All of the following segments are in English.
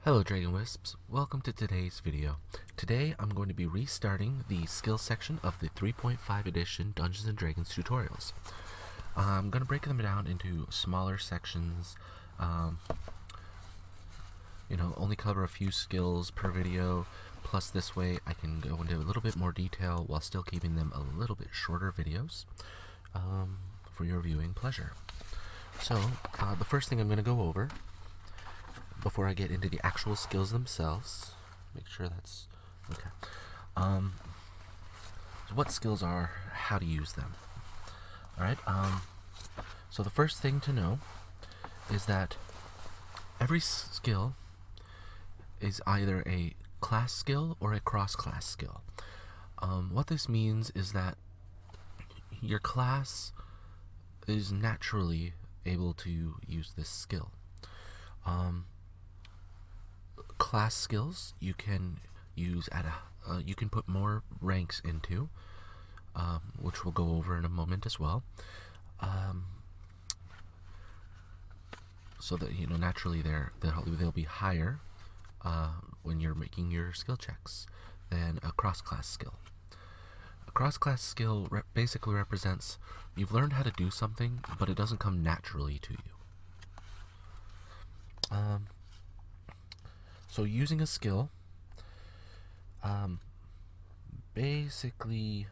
Hello Dragon Wisps, welcome to today's video. Today I'm going to be restarting the skills section of the 3.5 edition Dungeons & Dragons tutorials. I'm going to break them down into smaller sections, only cover a few skills per video, plus this way I can go into a little bit more detail while still keeping them a little bit shorter videos for your viewing pleasure. So, the first thing I'm going to go over before I get into the actual skills themselves, make sure that's okay. What skills are, how to use them. Alright, so the first thing to know is that every skill is either a class skill or a cross-class skill. What this means is that your class is naturally able to use this skill. Class skills you can use at you can put more ranks into, which we'll go over in a moment as well. So that naturally they'll be higher when you're making your skill checks than a cross-class skill. A cross-class skill basically represents you've learned how to do something, but it doesn't come naturally to you. So using a skill, basically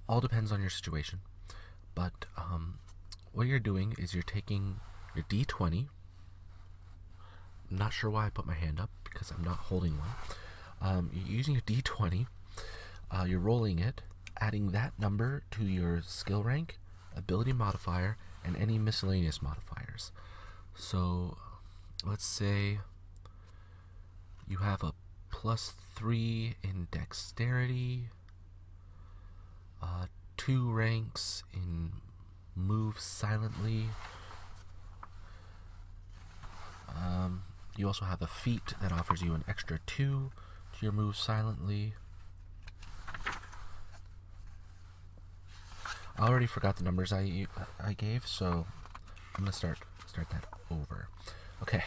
all depends on your situation, but what you're doing is you're taking your D20. I'm not sure why I put my hand up, because I'm not holding one. You're using a D20, you're rolling it, adding that number to your skill rank, ability modifier, and any miscellaneous modifiers. So let's say you have a +3 in dexterity, 2 ranks in move silently. You also have a feat that offers you an extra 2 to your move silently. I already forgot the numbers I gave, so I'm gonna start that over. Okay,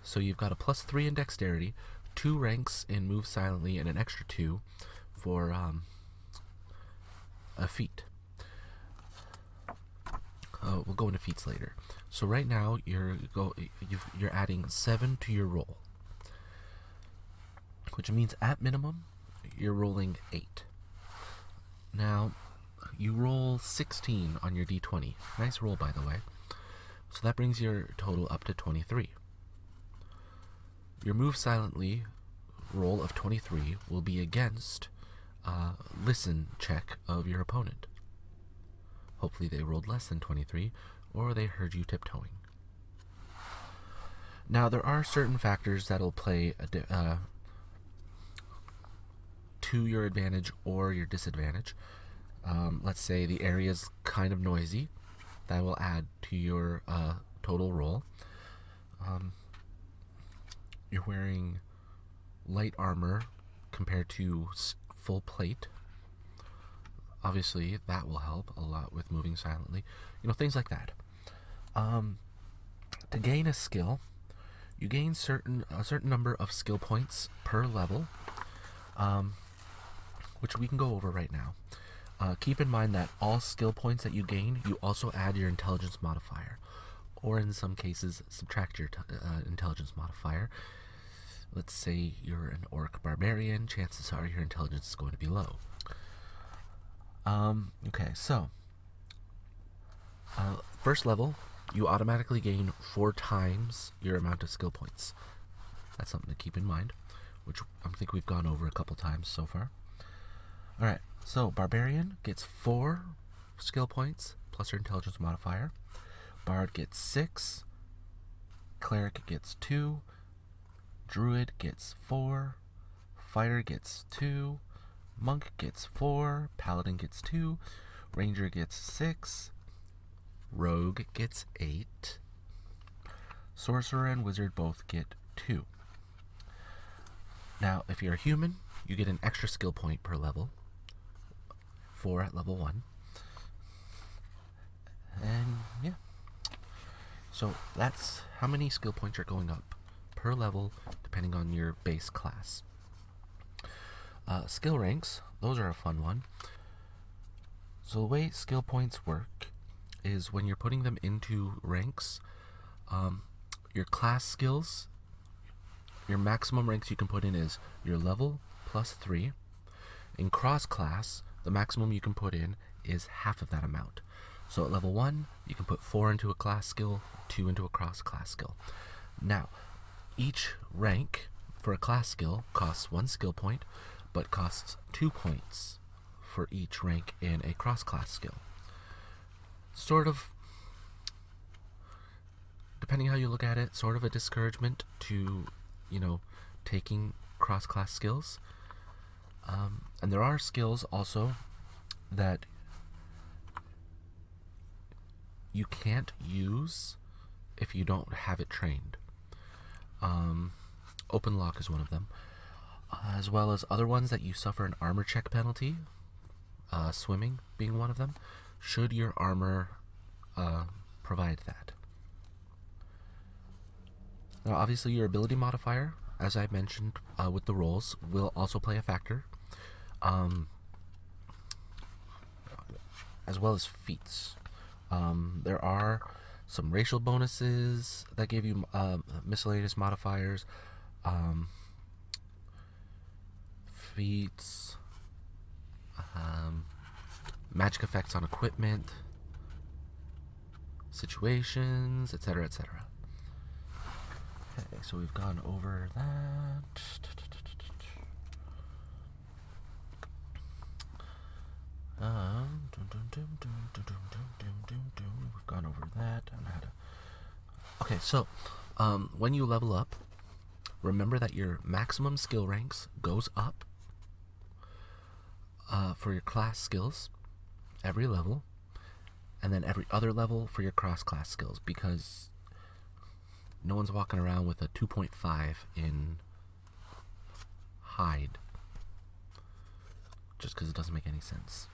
so you've got a +3 in dexterity, 2 ranks in move silently, and an extra 2 for a feat. We'll go into feats later. So right now you're adding 7 to your roll, which means at minimum you're rolling 8. Now you roll 16 on your D20. Nice roll, by the way. So that brings your total up to 23. Your move silently roll of 23 will be against listen check of your opponent. Hopefully they rolled less than 23, or they heard you tiptoeing. Now there are certain factors that'll play to your advantage or your disadvantage. Let's say the area's kind of noisy. That will add to your total roll. You're wearing light armor compared to full plate. Obviously, that will help a lot with moving silently. Things like that. To gain a skill, you gain a certain number of skill points per level, which we can go over right now. Keep in mind that all skill points that you gain, you also add your intelligence modifier, or in some cases subtract your intelligence modifier. Let's say you're an orc barbarian, chances are your intelligence is going to be low. Okay, so first level, you automatically gain 4 times your amount of skill points. That's something to keep in mind, which I think we've gone over a couple times so far. Alright, so Barbarian gets 4 skill points plus your intelligence modifier. Bard gets 6. Cleric gets 2. Druid gets 4. Fighter gets 2. Monk gets 4. Paladin gets 2. Ranger gets 6. Rogue gets 8. Sorcerer and Wizard both get 2. Now, if you're a human, you get an extra skill point per level. 4 at level 1. And yeah. So that's how many skill points are going up per level, depending on your base class. Skill ranks, those are a fun one. So the way skill points work is when you're putting them into ranks, your class skills, your maximum ranks you can put in is your level plus 3. In cross class, the maximum you can put in is half of that amount. So at level 1, you can put 4 into a class skill, 2 into a cross class skill. Now, each rank for a class skill costs 1 skill point, but costs 2 points for each rank in a cross class skill. Sort of, depending how you look at it, sort of a discouragement to, taking cross class skills. And there are skills also that you can't use if you don't have it trained. Open lock is one of them, as well as other ones that you suffer an armor check penalty, swimming being one of them, should your armor provide that. Now obviously your ability modifier, as I mentioned with the rolls, will also play a factor, as well as feats. There are some racial bonuses that give you miscellaneous modifiers, feats, magic effects on equipment, situations, etc., etc. Okay, so we've gone over that. We've gone over that. Okay, so when you level up, remember that your maximum skill ranks goes up for your class skills every level, and then every other level for your cross-class skills, because no one's walking around with a 2.5 in hide just because it doesn't make any sense.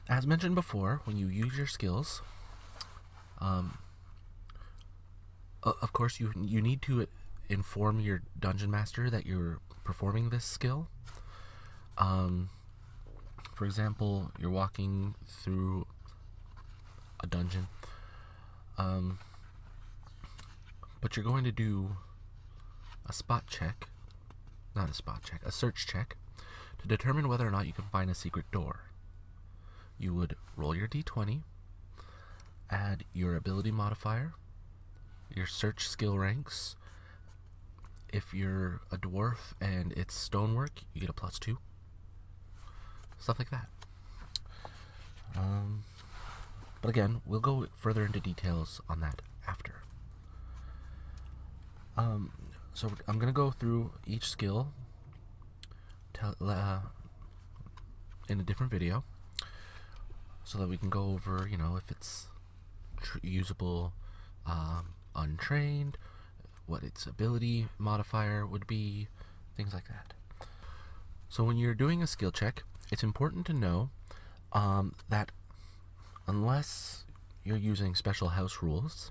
As mentioned before, when you use your skills, of course you need to inform your dungeon master that you're performing this skill. For example, you're walking through a dungeon, but you're going to do a search check to determine whether or not you can find a secret door. You would roll your d20, add your ability modifier, your search skill ranks. If you're a dwarf and it's stonework, you get a +2. Stuff like that. But again, we'll go further into details on that after. So I'm going to go through each skill in a different video, so that we can go over, if it's usable untrained, what its ability modifier would be, things like that. So when you're doing a skill check, it's important to know that unless you're using special house rules,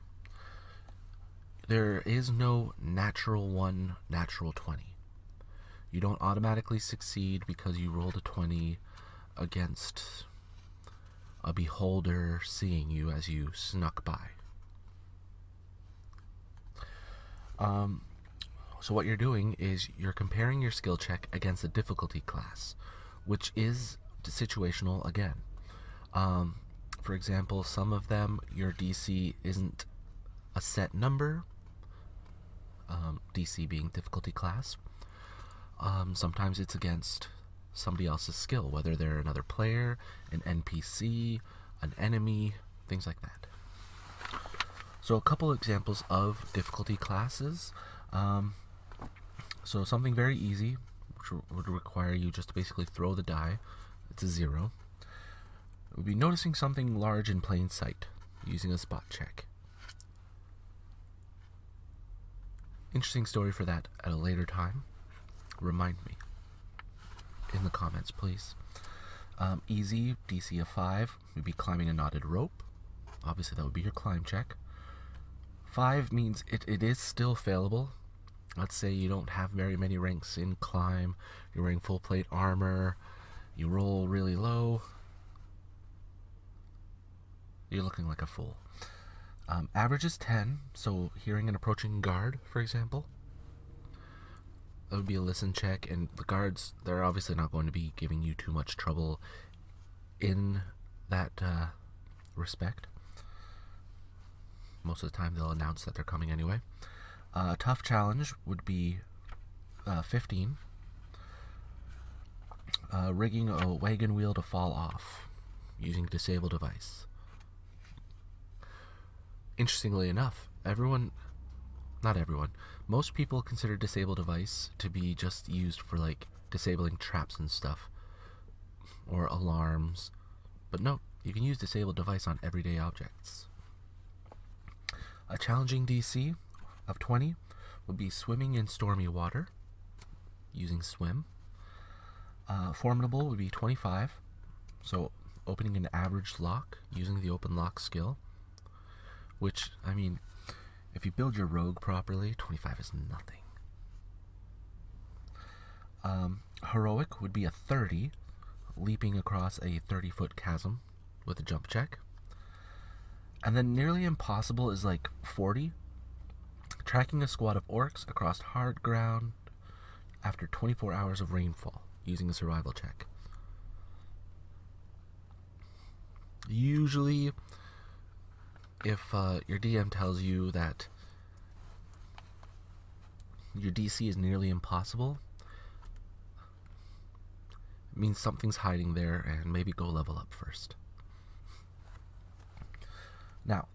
there is no natural 1, natural 20. You don't automatically succeed because you rolled a 20 against a beholder seeing you as you snuck by. So what you're doing is you're comparing your skill check against a difficulty class, which is situational again. For example, some of them, your DC isn't a set number, DC being difficulty class. Sometimes it's against somebody else's skill, whether they're another player, an NPC, an enemy, things like that. So a couple examples of difficulty classes. So something very easy, which would require you just to basically throw the die. It's a 0. It would be noticing something large in plain sight, using a spot check. Interesting story for that at a later time. Remind me in the comments, please. Easy, DC of 5, would be climbing a knotted rope. Obviously that would be your climb check. 5 means it is still failable. Let's say you don't have very many ranks in climb, you're wearing full plate armor, you roll really low, you're looking like a fool. Average is 10, so hearing an approaching guard, for example, that would be a listen check, and the guards, they're obviously not going to be giving you too much trouble in that respect. Most of the time they'll announce that they're coming anyway. Tough challenge would be 15. Rigging a wagon wheel to fall off using disable device. Interestingly enough, not everyone, most people consider disable device to be just used for like disabling traps and stuff, or alarms, but no, you can use disable device on everyday objects. A challenging DC of 20 would be swimming in stormy water using swim. Formidable would be 25, so opening an average lock using the open lock skill, which, I mean, if you build your rogue properly, 25 is nothing. Heroic would be a 30, leaping across a 30-foot chasm with a jump check. And then nearly impossible is like 40, tracking a squad of orcs across hard ground after 24 hours of rainfall using a survival check. Usually, if your DM tells you that your DC is nearly impossible, it means something's hiding there, and maybe go level up first. Now,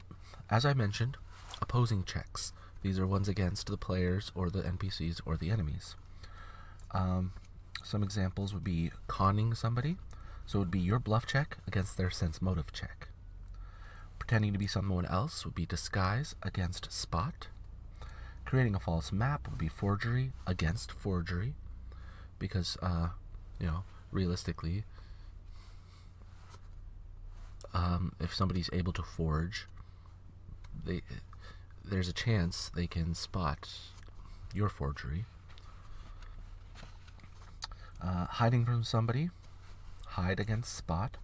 as I mentioned, opposing checks. These are ones against the players or the NPCs or the enemies. Some examples would be conning somebody, so it would be your bluff check against their sense motive check. Pretending to be someone else would be disguise against spot. Creating a false map would be forgery against forgery, because, realistically, if somebody's able to forge, there's a chance they can spot your forgery. Hiding from somebody, hide against spot,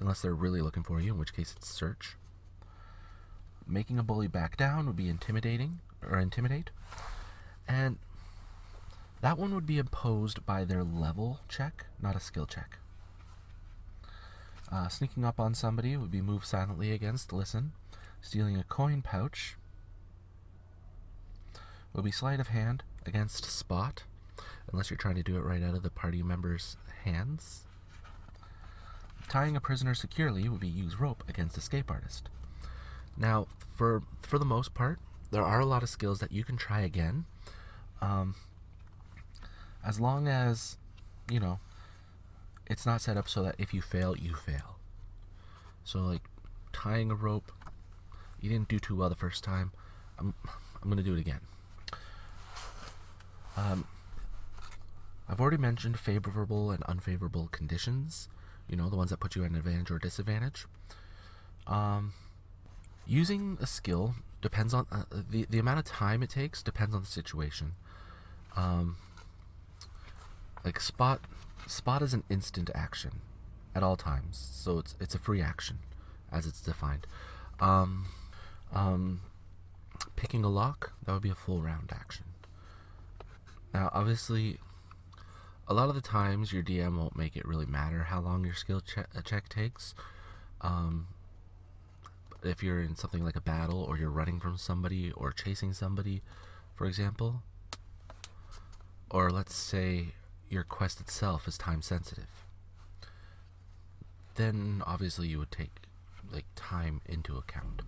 unless they're really looking for you, in which case it's search. Making a bully back down would be intimidate, and that one would be imposed by their level check, not a skill check. Sneaking up on somebody would be move silently against listen. Stealing a coin pouch would be sleight of hand against spot, unless you're trying to do it right out of the party member's hands. Tying a prisoner securely would be use rope against escape artist. Now, for the most part, there are a lot of skills that you can try again, as long as, it's not set up so that if you fail, you fail. So, like, tying a rope, you didn't do too well the first time, I'm going to do it again. I've already mentioned favorable and unfavorable conditions, the ones that put you at an advantage or disadvantage. Using a skill depends on the amount of time it takes depends on the situation. Like spot is an instant action at all times, so it's a free action as it's defined. Picking a lock, that would be a full round action. Now, obviously, a lot of the times your DM won't make it really matter how long your skill check takes. If you're in something like a battle, or you're running from somebody or chasing somebody, for example, or let's say your quest itself is time sensitive, then obviously you would take time into account.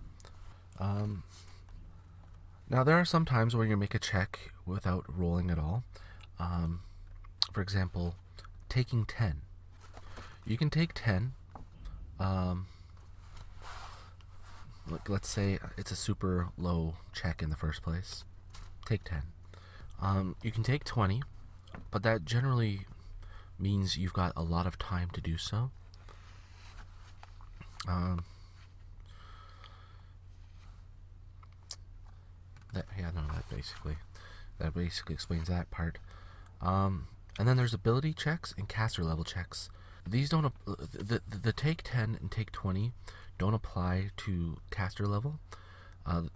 Now, there are some times where you make a check without rolling at all. For example, taking 10. You can take 10. Let's say it's a super low check in the first place. Take 10. You can take 20, but that generally means you've got a lot of time to do so. that basically explains that part. And then there's ability checks and caster level checks. These don't the take 10 and take 20 don't apply to caster level.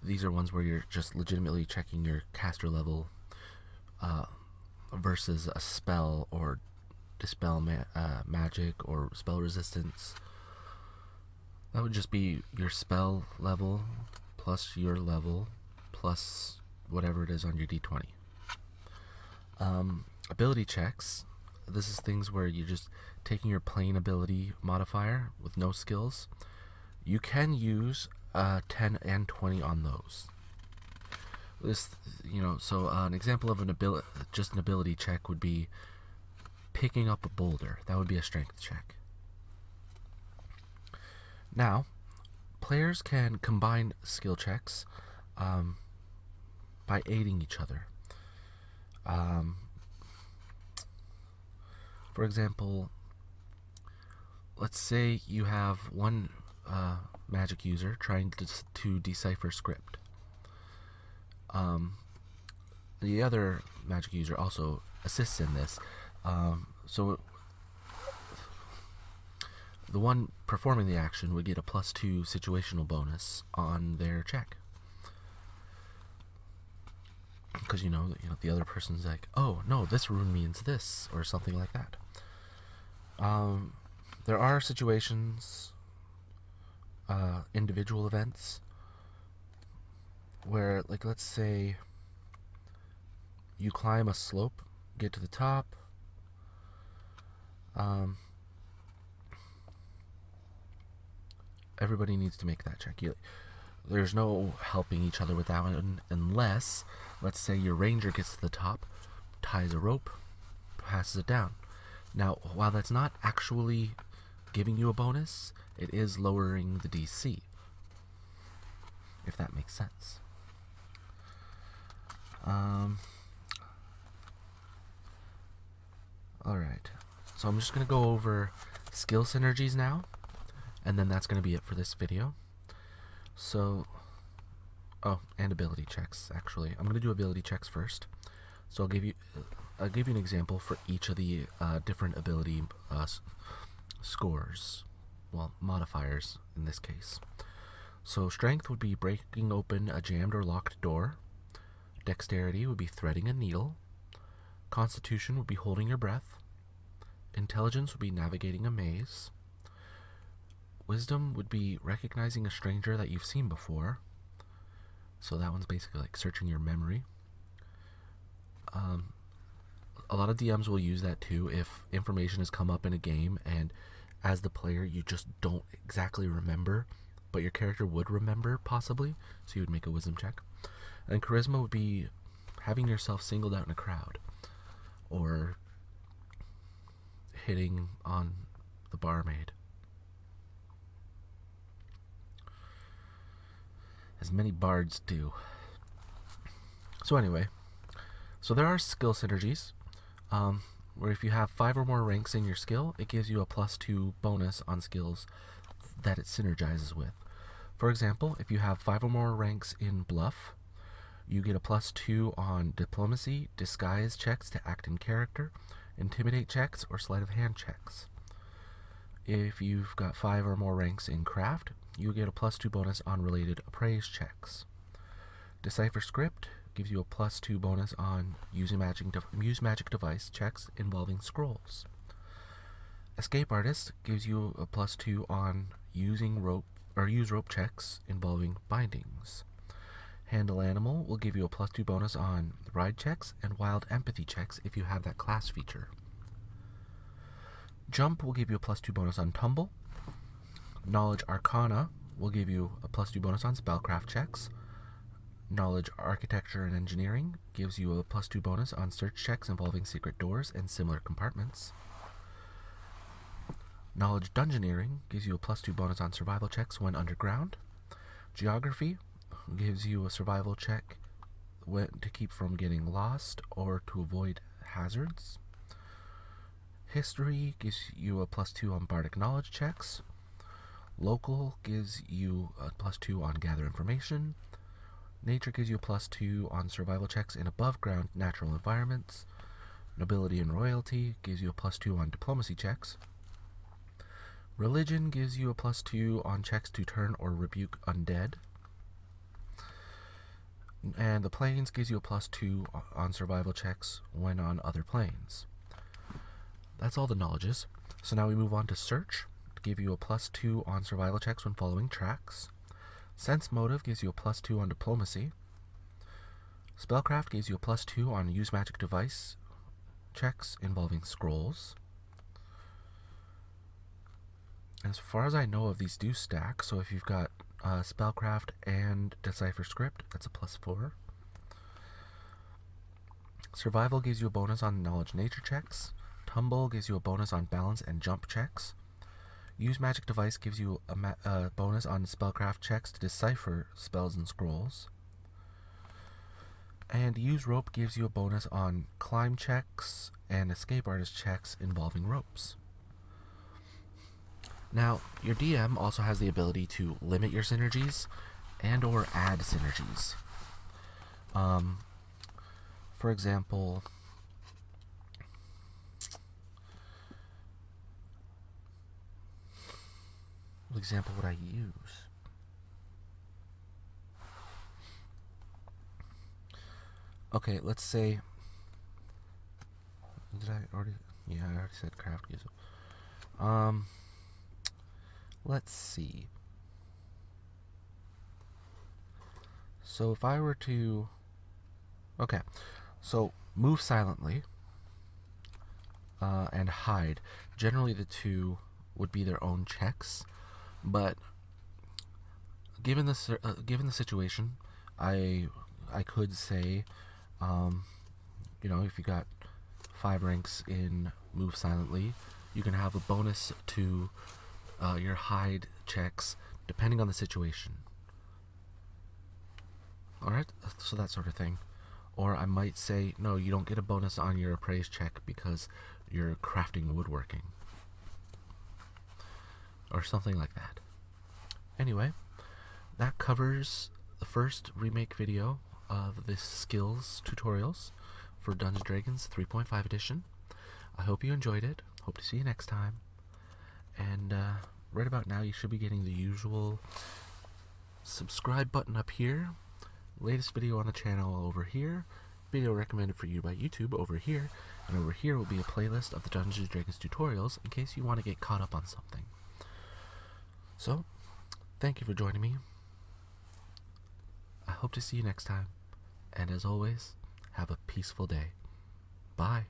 These are ones where you're just legitimately checking your caster level versus a spell or dispel magic or spell resistance. That would just be your spell level plus your level plus whatever it is on your d20. Ability checks. This is things where you're just taking your plain ability modifier with no skills. You can use 10 and 20 on those. So an example of an ability check would be picking up a boulder. That would be a strength check. Now, players can combine skill checks by aiding each other. For example, let's say you have one magic user trying to decipher script. The other magic user also assists in this. So the one performing the action would get a +2 situational bonus on their check. Because the other person's like, oh no, this rune means this, or something like that. There are situations, individual events, where, like, let's say you climb a slope, get to the top, everybody needs to make that check. There's no helping each other with that one unless, let's say, your ranger gets to the top, ties a rope, passes it down. Now, while that's not actually giving you a bonus, it is lowering the DC, if that makes sense. Alright, so I'm just going to go over skill synergies now, and then that's going to be it for this video. So, and ability checks, actually. I'm going to do ability checks first. So I'll give you an example for each of the different ability scores, well, modifiers in this case. So strength would be breaking open a jammed or locked door. Dexterity would be threading a needle. Constitution would be holding your breath. Intelligence would be navigating a maze. Wisdom would be recognizing a stranger that you've seen before. So that one's basically like searching your memory. A lot of DMs will use that too if information has come up in a game and as the player you just don't exactly remember, but your character would remember possibly, so you would make a wisdom check. And charisma would be having yourself singled out in a crowd, or hitting on the barmaid. As many bards do. So anyway, so there are skill synergies, where if you have 5 or more ranks in your skill, it gives you a +2 bonus on skills that it synergizes with. For example, if you have 5 or more ranks in bluff, you get a +2 on diplomacy, disguise checks to act in character, intimidate checks, or sleight of hand checks. If you've got 5 or more ranks in craft, you get a +2 bonus on related appraise checks. Decipher script gives you a +2 bonus on use magic device checks involving scrolls. Escape artist gives you a +2 on use rope checks involving bindings. Handle animal will give you a +2 bonus on ride checks and wild empathy checks if you have that class feature. Jump will give you a +2 bonus on tumble. Knowledge arcana will give you a +2 bonus on spellcraft checks. Knowledge architecture and engineering gives you a +2 bonus on search checks involving secret doors and similar compartments. Knowledge dungeoneering gives you a +2 bonus on survival checks when underground. Geography gives you a survival check to keep from getting lost or to avoid hazards. History gives you a +2 on bardic knowledge checks. Local gives you a +2 on gather information. Nature gives you a +2 on survival checks in above ground natural environments. Nobility and royalty gives you a +2 on diplomacy checks. Religion gives you a +2 on checks to turn or rebuke undead. And the planes gives you a +2 on survival checks when on other planes. That's all the knowledges. So now we move on to search. To give you a +2 on survival checks when following tracks. Sense motive gives you a +2 on diplomacy. Spellcraft gives you a +2 on use magic device checks involving scrolls. As far as I know of, these do stack, so if you've got Spellcraft and Decipher Script, that's a +4. Survival gives you a bonus on Knowledge Nature checks. Tumble gives you a bonus on Balance and Jump checks. Use Magic Device gives you a bonus on Spellcraft checks to decipher spells and scrolls. And Use Rope gives you a bonus on Climb checks and Escape Artist checks involving ropes. Now, your DM also has the ability to limit your synergies and or add synergies. For example, what example would I use? Okay, let's say, did I already? Yeah, I already said craft gives it. Let's see. So if I were to, okay, so move silently and hide. Generally, the two would be their own checks, but given the situation, I could say, if you got 5 ranks in move silently, you can have a bonus to your hide checks depending on the situation. Alright, so that sort of thing. Or I might say, no, you don't get a bonus on your appraise check because you're crafting woodworking. Or something like that. Anyway, that covers the first remake video of the skills tutorials for Dungeons & Dragons 3.5 edition. I hope you enjoyed it. Hope to see you next time. And right about now, you should be getting the usual subscribe button up here, latest video on the channel over here, video recommended for you by YouTube over here, and over here will be a playlist of the Dungeons & Dragons tutorials in case you want to get caught up on something. So, thank you for joining me. I hope to see you next time, and as always, have a peaceful day. Bye.